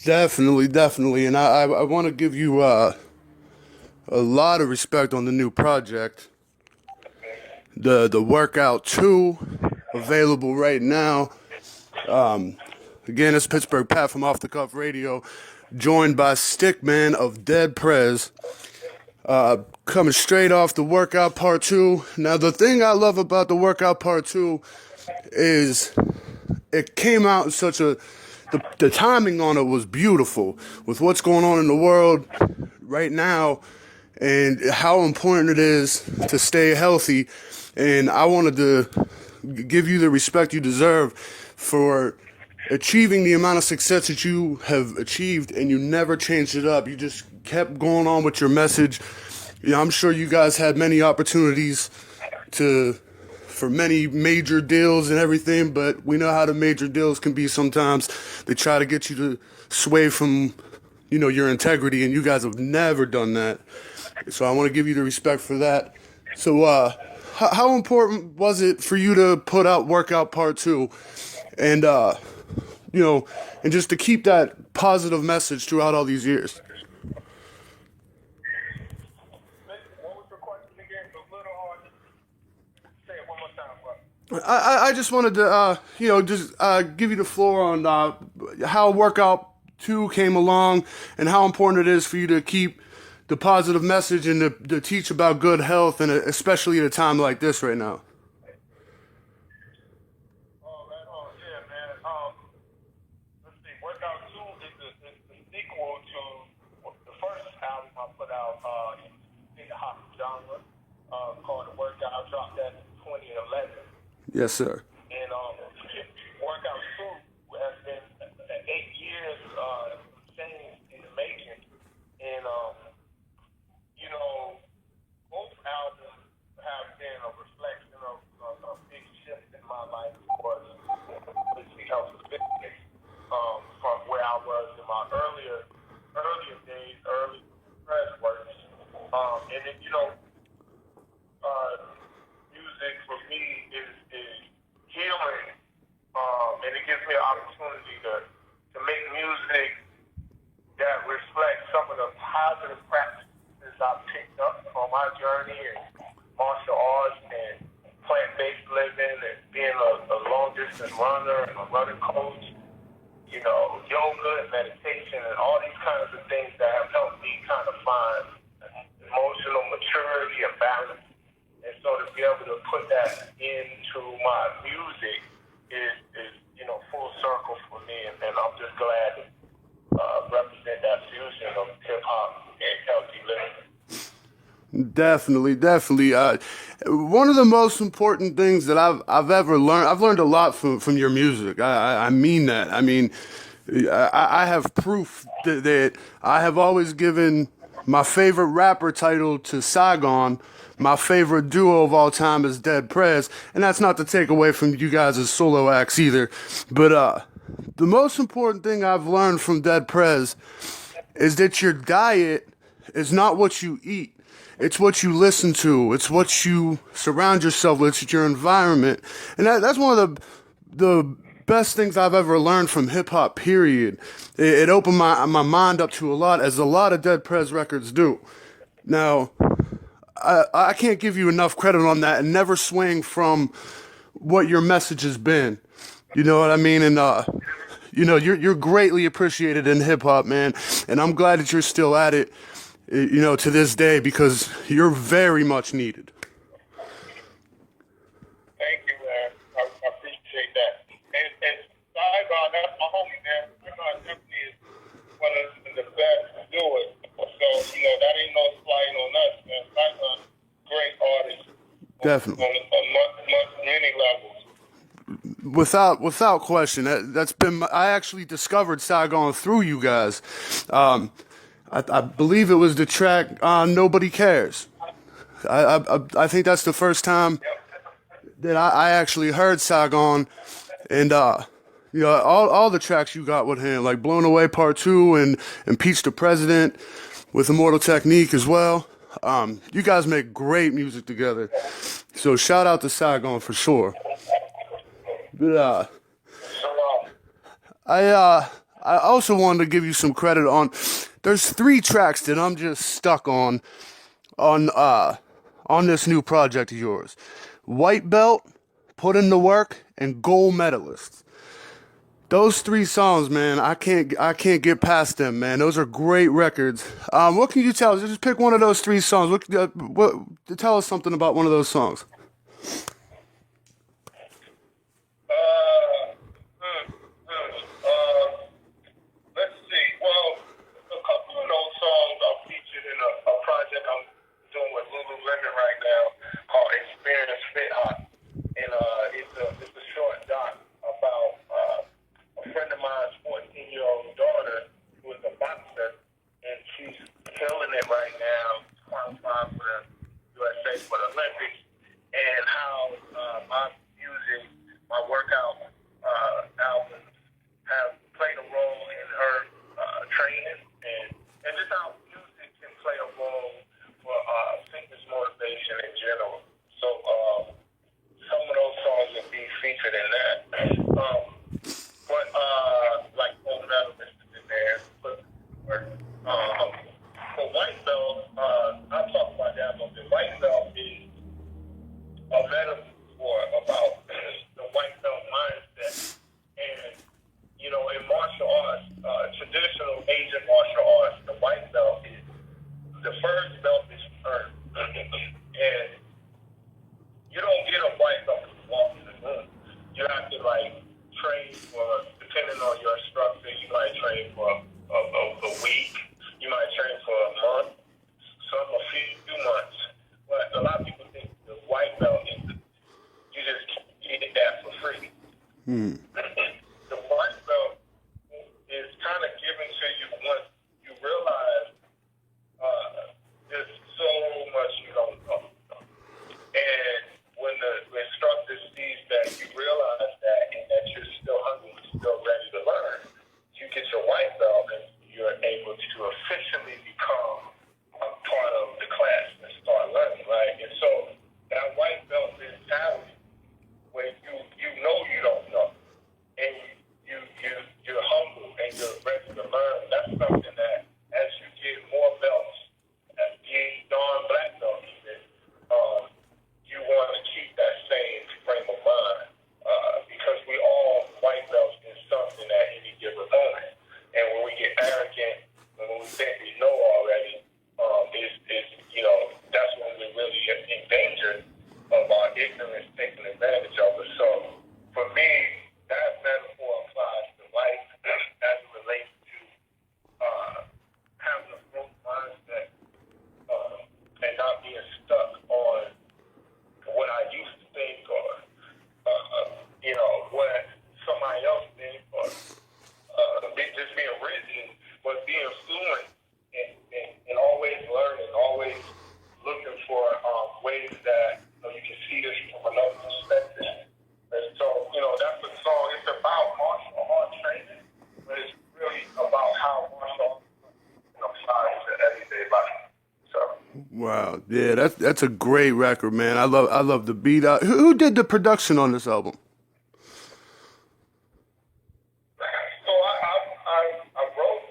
Definitely, definitely. And I want to give you a lot of respect on the new project. The Workout 2, available right now. Again, it's Pittsburgh Pat from Off the Cuff Radio, joined by Stic Man of Dead Prez. Coming straight off the Workout Part 2. Now, the thing I love about the Workout Part 2 is it came out in such a the timing on it was beautiful with what's going on in the world right now and how important it is to stay healthy. And I wanted to give you the respect you deserve for achieving the amount of success that you have achieved, and you never changed it up. You just kept going on with your message. I'm sure you guys had many opportunities to for many major deals and everything, but we know how the major deals can be sometimes. They try to get you to sway from, your integrity, and you guys have never done that. So I want to give you the respect for that. So, how important was it for you to put out Workout Part 2? And, and just to keep that positive message throughout all these years? What was the question again? It was a little hard to say it one more time, bro. I just wanted to, give you the floor on how Workout 2 came along and how important it is for you to keep the positive message and to teach about good health, and especially at a time like this right now. Yeah, man. Let's see. Workout 2 is the sequel to the first album I put out in the hop genre called The Workout. I dropped that in 2011. Yes, sir. And Workout 2 has been 8 years change in the making. And, both albums have been a reflection of a big shift in my life towards health and fitness from where I was in my earlier days, early press works. And then, music for me is healing, and it gives me an opportunity to make music that reflects some of the positive practices I've picked up on my journey in martial arts and plant-based living and being a long-distance runner and a running coach, yoga and meditation and all these kinds of things that have helped me kind of find emotional maturity and balance. And so to be able to put that into my music is full circle for me, and I'm just glad to represent that fusion of hip-hop and healthy living. Definitely, definitely. One of the most important things that I've ever learned. I've learned a lot from your music. I mean that. I mean, I have proof that I have always given my favorite rapper title to Saigon. My favorite duo of all time is Dead Prez, and that's not to take away from you guys as solo acts either. But the most important thing I've learned from Dead Prez is that your diet is not what you eat. It's what you listen to. It's what you surround yourself with. It's your environment. And that's one of the best things I've ever learned from hip-hop, period. It opened my mind up to a lot, as a lot of Dead Prez records do. Now, I can't give you enough credit on that, and never swing from what your message has been. You know what I mean? And, you're greatly appreciated in hip-hop, man. And I'm glad that you're still at it, to this day, because you're very much needed. Thank you, man. I appreciate that. And Saigon, that's my homie, man. Saigon definitely is one of the best to do it. So, that ain't no slight on us, man. Saigon, great artist. Definitely. On many levels. Without question, that's been. I actually discovered Saigon through you guys. I believe it was the track "Nobody Cares." I think that's the first time that I actually heard Saigon, and all the tracks you got with him, like "Blown Away" Part 2 and "Impeach the President" with Immortal Technique as well. You guys make great music together, so shout out to Saigon for sure. But I I also wanted to give you some credit on. There's 3 tracks that I'm just stuck on on this new project of yours. White Belt, Put in the Work, and Gold Medalist. Those 3 songs, man, I can't get past them, man. Those are great records. What can you tell us? Just pick one of those 3 songs. What tell us something about one of those songs. Let's see. Well, a couple of those songs are featured in a project I'm doing with Lululemon right now called Experience Fit Hop, and it's a short doc about a friend of mine's 14-year-old daughter who is a boxer, and she's killing it right now, qualified for the USA for the Olympics, and how my music, my workout albums have played a role in her training, and just how music can play a role for fitness motivation in general. So some of those songs will be featured in that. But like Gold Medalist is in there. For White Belt, I'll talk about that a little bit. White Belt is a metaphor about the white belt mindset. And, you know, in martial arts, traditional Asian martial arts, the white belt is, the first belt is earned. And you don't get a white belt when you walk in the room. You have to, like, train for, depending on your instructor, you might train for a week. You might train for a month, some a few months. But a lot of people think the white belt is, you just get that for free. The white belt is kind of given to you once you realize there's so much you don't know. And when the instructor sees that you realize that and that you're still hungry, still ready to learn, you get your white belt and you're able to officially become a part of the class and start learning, right? And so that white belt mentality, where you know you don't know, and you're humble and you're ready to learn, that's something that as you get more belts, as being non-black belt even, you want to keep that same frame of mind, because we all white belts in something at any given moment. And when we get arrogant, when we think we know already, is you know, that's when we're really in danger of our ignorance taking advantage of us. So for me, that metaphor applies to life as it relates to having a growth mindset and not being stuck on what I used to think or you know, what somebody else thinks, or just being rigid, but being fluent and always learning, always looking for ways that you can see this from another perspective. And so, you know, that's the song. It's about martial art training, but it's really about how martial art applies to everyday life. So. Wow, yeah, that's a great record, man. I love the beat. Who did the production on this album? So I wrote,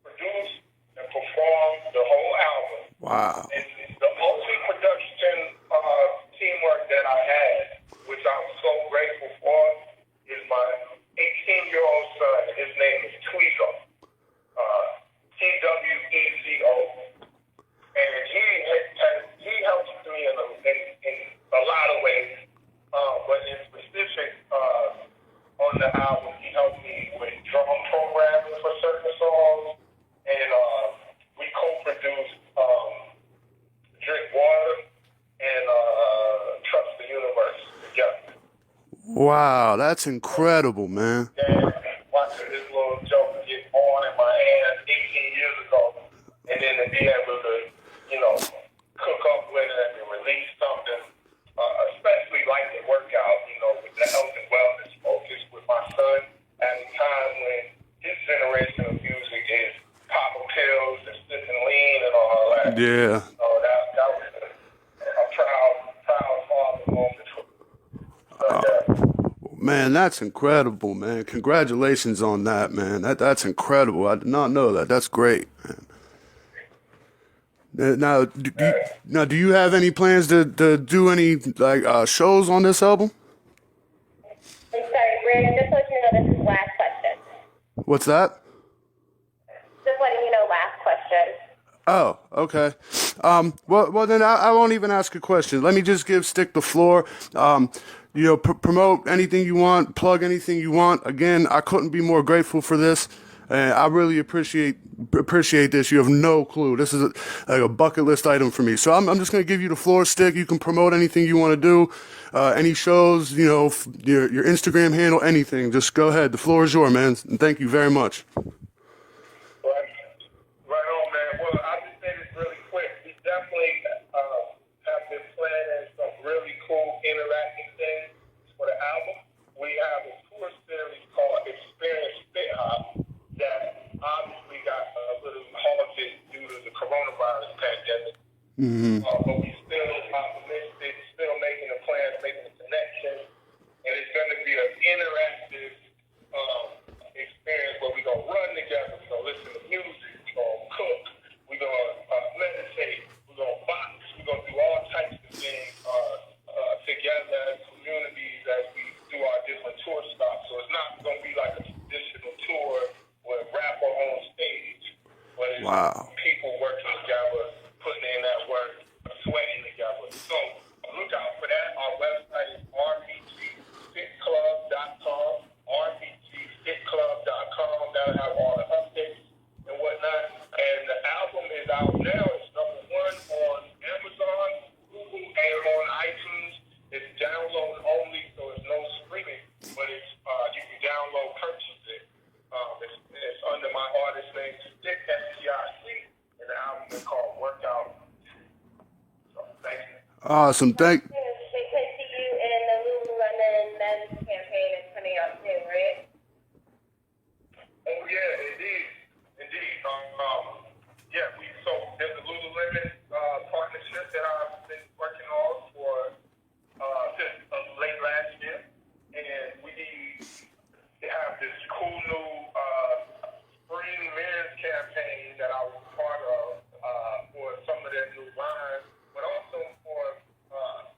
produced, and performed the whole album. Wow. And the only production teamwork that I had, which I'm so grateful for, is my 18-year-old son. His name is Tweezo, Tweezo. And he helps me in a lot of ways, but in specific on the album, he helped me with drum programming for certain songs, and we co-produced Drink Water and Trust the Universe together. Wow, that's incredible, man. And watching this little joke get born in my hands 18 years ago, and then to be able to, you know, cook up with it and release something, especially like the workout, you know, with the health and wellness focus with my son at a time when his generation of music is popping pills and sipping lean and all that. Yeah. So that was a proud father moment. So, yeah. Man, that's incredible, man. Congratulations on that, man. That's incredible. I did not know that. That's great, man. Now, do you have any plans to do any like shows on this album? I'm sorry, Brandon, just letting you know this is last question. What's that? Just letting you know last question. Oh, okay. Well, then I won't even ask a question. Let me just give Stick the floor. Promote anything you want, plug anything you want. Again, I couldn't be more grateful for this, and I really appreciate this. You have no clue. This is like a bucket list item for me. So I'm just gonna give you the floor, Stick. You can promote anything you want to do, any shows, your Instagram handle, anything. Just go ahead. The floor is yours, man. And thank you very much. Right on, man. Well, I'll just say this really quick. We definitely have been planning some really cool interactive things for the album. We have a tour series called Experience Spit Hop that obviously got a little halted due to the coronavirus pandemic. But we still optimistic, still making the plans, making the connections, and it's going to be an interactive experience where we're going to run together, we're going to listen to music, we're going to cook, we're going to meditate, we're going to box, we're going to do all types of things together as communities as we do our different tour stops. So it's not going to be like a traditional tour with rapper on stage, but it's Wow. people working together, putting in that work, sweating together. So look out for that. Our website is rbgfitclub.com, rbgfitclub.com. That'll have all the updates and whatnot. And the album is out now. It's #1 on Amazon, Google, and on iTunes. It's download only, so it's no streaming, but it's you can download, purchase it. It's under my artist name, Stic, STIC, and the album is called Workout. So thank you. Awesome. They could see you in the Lululemon men's campaign is coming out soon, right? Oh yeah, indeed. So there's a Lululemon partnership that I've been working on for since late last year, and we have this cool new spring men's campaign that I was part of for some of their new lines, but also for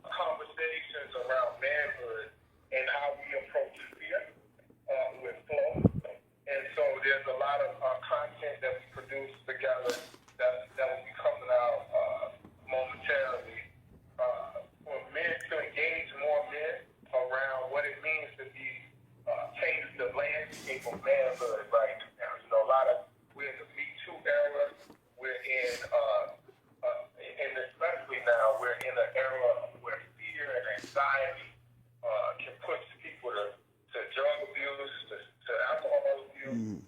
conversations around manhood and how we approach fear with flow. And so there's a lot of content that we produce together that will be coming out momentarily for men to engage more men around what it means to be change the landscape of manhood right now. We're in the Me Too era. We're in, and especially now, we're in an era where fear and anxiety can push people to drug abuse, to alcohol abuse,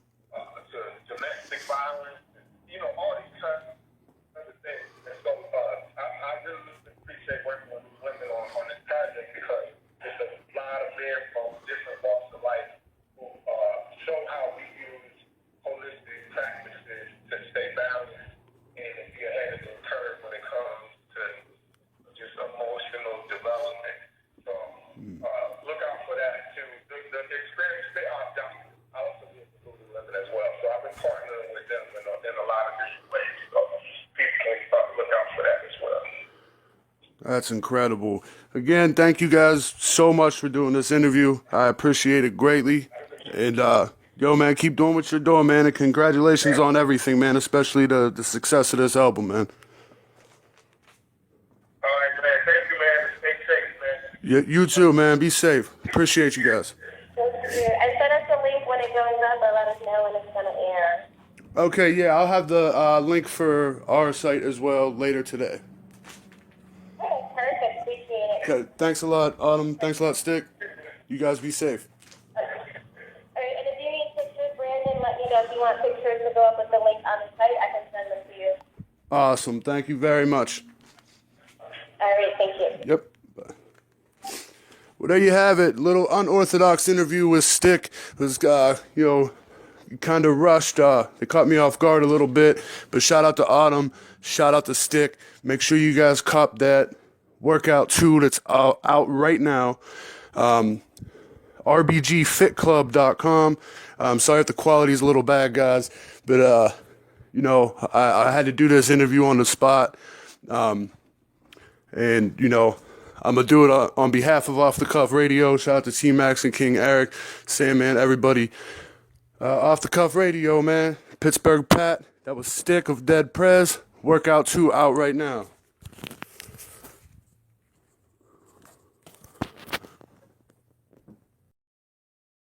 to domestic violence, all these kinds of things. And so I really appreciate working with women on this project because there's a lot of men from different walks of life who show how we use holistic practices to stay balanced and be ahead of the curve when it comes to just emotional development. So look out for that too. The Experience Spit Hop document, I also use the Lululemon as well. So I've been partnering with them in a lot of different ways. So people can look out for that as well. That's incredible. Again, thank you guys so much for doing this interview. I appreciate it greatly. And man, keep doing what you're doing, man. And congratulations on everything, man, especially the success of this album, man. All right, man. Thank you, man. Stay safe, man. You too, man. Be safe. Appreciate you guys. Thank you. And send us a link when it goes up or let us know when it's going to air. Okay, yeah, I'll have the link for our site as well later today. Okay, perfect. Appreciate it. Okay, thanks a lot, Autumn. Thanks a lot, Stick. You guys be safe. All right, and if you need pictures, Brandon, let me know if you want pictures to go up with the link on the site. I can send them to you. Awesome. Thank you very much. All right, thank you. Yep. Well, there you have it. Little unorthodox interview with Stick. It was, kind of rushed. They caught me off guard a little bit. But shout out to Autumn. Shout out to Stick. Make sure you guys cop that Workout 2 that's out right now. rbgfitclub.com. Sorry if the quality's a little bad, guys, but you know, I had to do this interview on the spot, and you know, I'm gonna do it on behalf of Off the Cuff Radio. Shout out to T Max and King Eric, Sandman, everybody. Off the Cuff Radio, man. Pittsburgh Pat. That was Stick of Dead Prez. Workout 2 out right now.